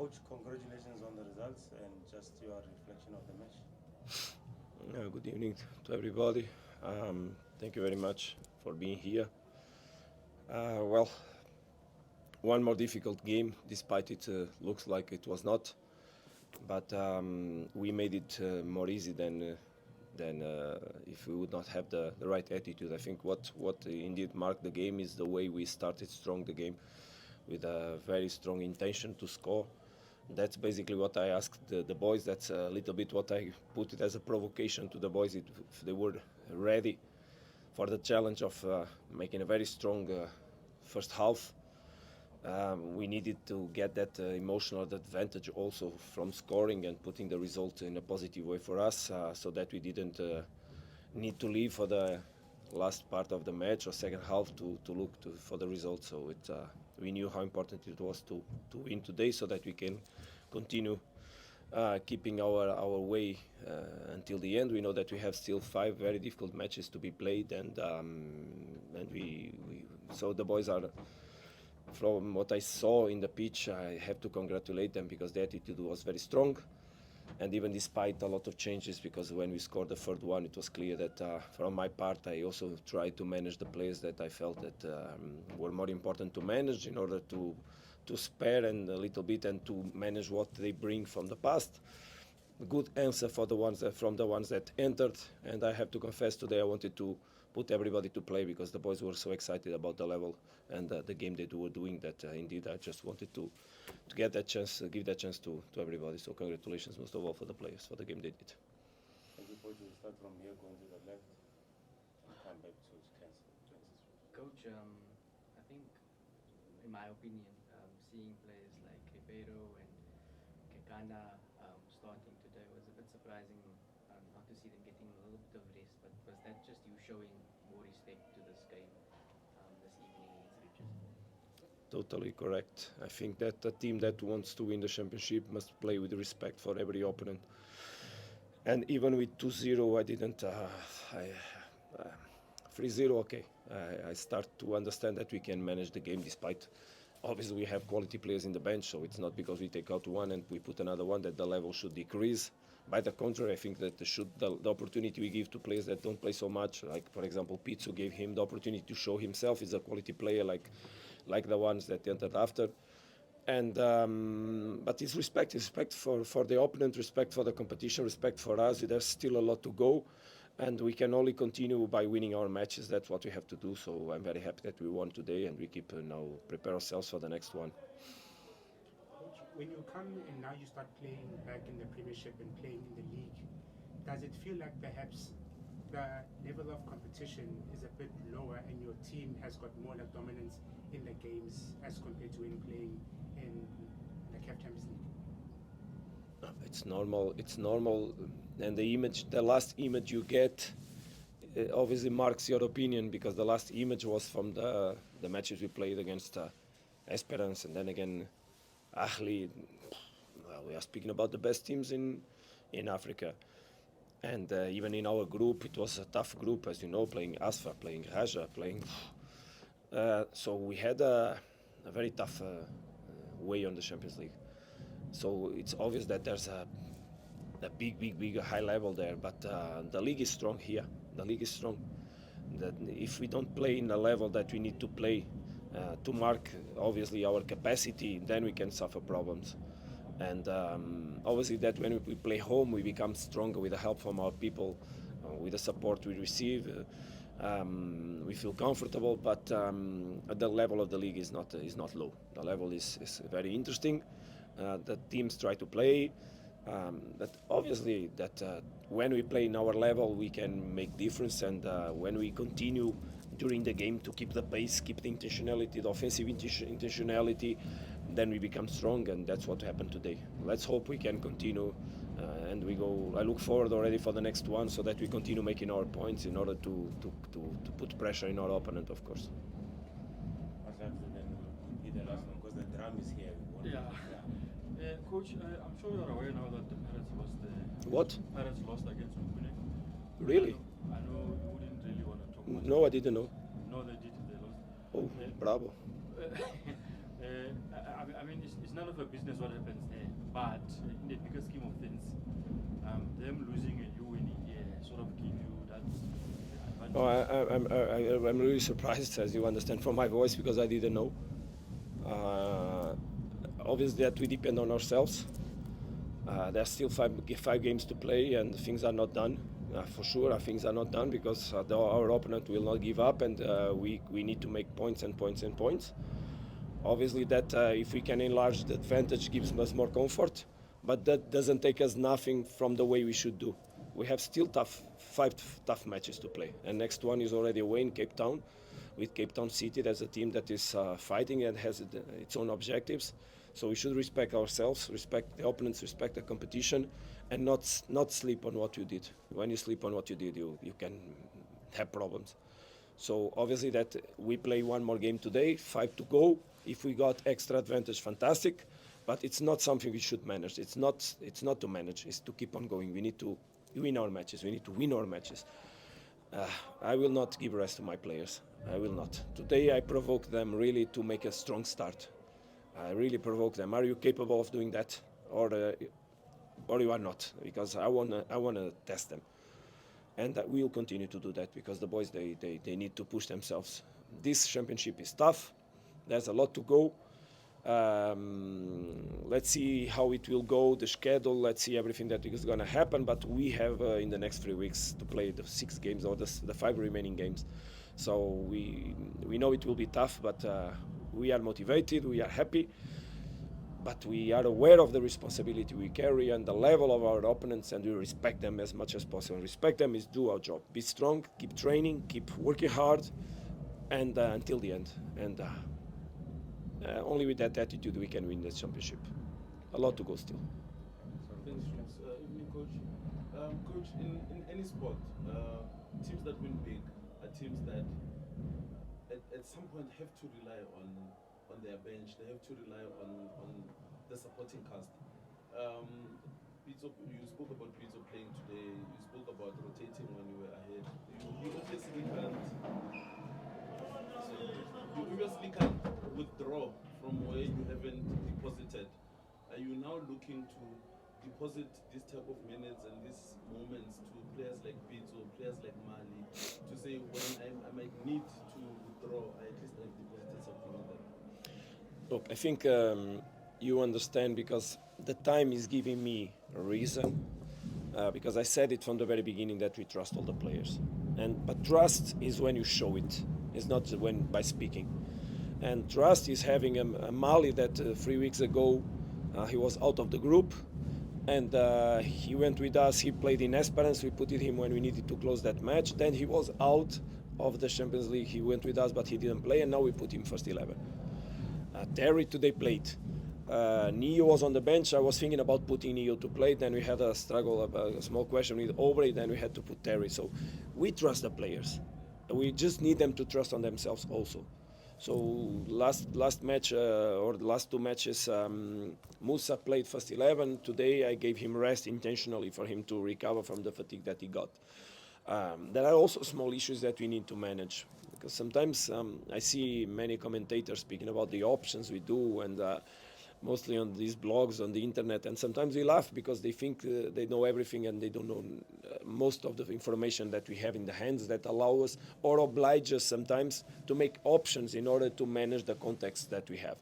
Coach, congratulations on the results and just your reflection of the match. Good evening to everybody. Thank you very much for being here. Well, one more difficult game, despite it looks like it was not. But we made it more easy than if we would not have the right attitude. I think what indeed marked the game is the way we started strong the game, with a very strong intention to score. That's basically what I asked the boys. That's a little bit what I put it as a provocation to the boys. If they were ready for the challenge of making a very strong first half. We needed to get that emotional advantage also from scoring and putting the result in a positive way for us, so that we didn't need to leave for the last part of the match or second half to look for the result. So we knew how important it was to win today, so that we can continue keeping our way until the end. We know that we have still 5 very difficult matches to be played, and we so the boys are. From what I saw in the pitch, I have to congratulate them because the attitude was very strong. And even despite a lot of changes, because when we scored the third one, it was clear that from my part, I also tried to manage the players that I felt that were more important to manage in order to spare and a little bit and to manage what they bring from the past. Good answer for the ones from the ones that entered, and I have to confess today I wanted to put everybody to play because the boys were so excited about the level and the game they were doing that indeed I just wanted to get that chance, give that chance to everybody. So congratulations most of all for the players for the game they did. Thank you, Coach. We'll start from here, going to the left, and come back to Kansas. Coach, I think, in my opinion, seeing players like Ribeiro and Kekana starting today was a bit surprising, not to see them getting a little bit of rest. But was that just you showing more respect to this game this evening against Richards? Totally correct. I think that a team that wants to win the championship must play with respect for every opponent. And even with 2-0, I didn't. 3-0, okay. I start to understand that we can manage the game despite. Obviously, we have quality players in the bench, so it's not because we take out one and we put another one that the level should decrease. By the contrary, I think that the opportunity we give to players that don't play so much, like for example Pizzo, gave him the opportunity to show himself. He's a quality player like the ones that entered after. And but it's respect for the opponent, respect for the competition, respect for us. There's still a lot to go, and we can only continue by winning our matches. That's what we have to do. So I'm very happy that we won today, and we keep now prepare ourselves for the next one. Coach, when you come and now you start playing back in the Premiership and playing in the league, does it feel like perhaps the level of competition is a bit lower and your team has got more like dominance in the games as compared to when playing in the CAF Champions League? It's normal. It's normal, and the last image you get, obviously marks your opinion because the last image was from the matches we played against Esperance, and then again, Ahli. Well, we are speaking about the best teams in Africa, and even in our group, it was a tough group, as you know, playing Asfa, playing Raja, playing. So we had a very tough way on the Champions League. So it's obvious that there's a big high level there, but the league is strong here. The league is strong. That if we don't play in the level that we need to play to mark obviously our capacity, then we can suffer problems. And obviously that when we play home, we become stronger with the help from our people, with the support we receive. We feel comfortable, but the level of the league is not low. The level is very interesting. The teams try to play, but obviously that when we play in our level, we can make difference. And when we continue during the game to keep the pace, keep the intentionality, the offensive intentionality, then we become strong, and that's what happened today. Let's hope we can continue, and we go. I look forward already for the next one, so that we continue making our points in order to put pressure in our opponent, of course. Perhaps then be the last one because the drum is here. Yeah. Coach, I'm sure you're aware now that the Pirates lost. What? Pirates lost against Mukune. Really? I know you wouldn't really want to talk much. No, I didn't know. No, they did. They lost. Oh, bravo. I mean, it's none of a business what happens there, but in the bigger scheme of things, them losing and you winning here sort of give you that advantage. Oh, I'm really surprised, as you understand from my voice, because I didn't know. Obviously, that we depend on ourselves. There's still five games to play, and things are not done. For sure, things are not done because our opponent will not give up, and we need to make points and points and points. Obviously, that if we can enlarge the advantage, gives us more comfort, but that doesn't take us nothing from the way we should do. We have still five tough matches to play, and next one is already away in Cape Town, with Cape Town City. That's a team that is fighting and has its own objectives. So we should respect ourselves, respect the opponents, respect the competition, and not sleep on what you did. When you sleep on what you did, you can have problems. So obviously that we play one more game today, 5 to go. If we got extra advantage, fantastic. But it's not something we should manage. It's not to manage. It's to keep on going. We need to win our matches. We need to win our matches. I will not give rest to my players. I will not. Today I provoke them really to make a strong start. I really provoke them. Are you capable of doing that, or you are not? Because I wanna test them, and we will continue to do that because the boys they need to push themselves. This championship is tough. There's a lot to go. Let's see how it will go, the schedule. Let's see everything that is going to happen. But we have in the next 3 weeks to play the 6 games or the 5 remaining games. So we know it will be tough, but we are motivated. We are happy. But we are aware of the responsibility we carry and the level of our opponents, and we respect them as much as possible. Respect them is do our job. Be strong, keep training, keep working hard, and until the end. And only with that attitude we can win this championship. A lot to go still. Thanks, evening, Coach. Coach, in any sport, teams that win big are teams that at some point have to rely on their bench. They have to rely on the supporting cast. You spoke about Pizzo playing today. You spoke about rotating when you were ahead. You obviously can't withdraw from where you haven't deposited. Are you now looking to deposit this type of minutes and these moments to players like Pizzo, players like Mali, to say when I might need to withdraw, at least I've deposited something in there? Look, I think you understand because the time is giving me a reason. Because I said it from the very beginning that we trust all the players, but trust is when you show it. It's not when by speaking. And trust is having a Mali that 3 weeks ago he was out of the group, and he went with us. He played in Esperance. We put him when we needed to close that match. Then he was out of the Champions League. He went with us, but he didn't play, and now we put him first 11. Terry today played. Neo was on the bench. I was thinking about putting Neo to play. Then we had a struggle, a small question with Aubrey. Then we had to put Terry. So we trust the players. We just need them to trust on themselves also. So last match or the last 2 matches, Musa played first 11. Today I gave him rest intentionally for him to recover from the fatigue that he got. There are also small issues that we need to manage. Because sometimes I see many commentators speaking about the options we do, and mostly on these blogs on the internet, and sometimes we laugh because they think they know everything and they don't know most of the information that we have in the hands that allow us or oblige us sometimes to make options in order to manage the context that we have.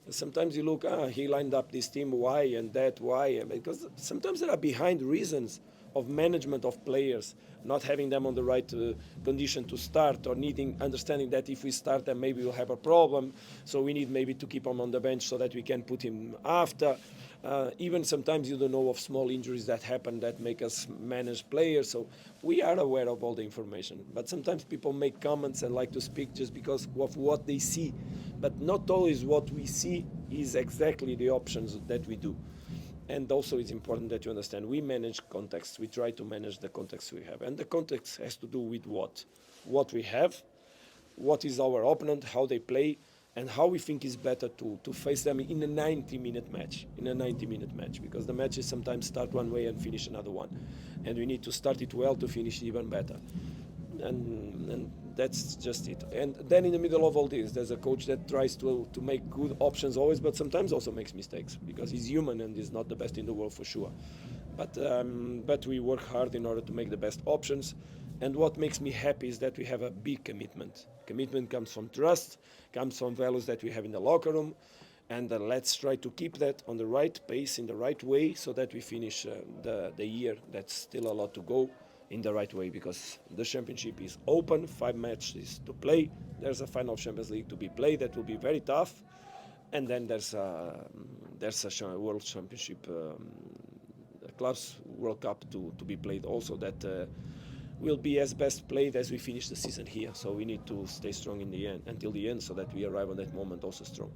Sometimes you look, he lined up this team, why, and that, why, because sometimes there are behind reasons of management of players, not having them on the right condition to start, or understanding that if we start them maybe we'll have a problem, so we need maybe to keep him on the bench so that we can put him after. Even sometimes you don't know of small injuries that happen that make us manage players, so we are aware of all the information. But sometimes people make comments and like to speak just because of what they see, but not always what we see is exactly the options that we do. And also it's important that you understand we manage context. We try to manage the context we have. And the context has to do with what? What we have, what is our opponent, how they play, and how we think is better to face them in a 90-minute match. Because the matches sometimes start one way and finish another one. And we need to start it well to finish even better. And that's just it. And then in the middle of all this, there's a coach that tries to make good options always, but sometimes also makes mistakes because he's human and he's not the best in the world for sure. But we work hard in order to make the best options. And what makes me happy is that we have a big commitment. Commitment comes from trust, comes from values that we have in the locker room. And let's try to keep that on the right pace, in the right way, so that we finish the year. That's still a lot to go in the right way, because the championship is open, 5 matches to play. There's a final Champions League to be played that will be very tough. And then there's a World Championship, Clubs World Cup to be played also, that will be as best played as we finish the season here. So we need to stay strong in the end, until the end, so that we arrive on that moment also strong.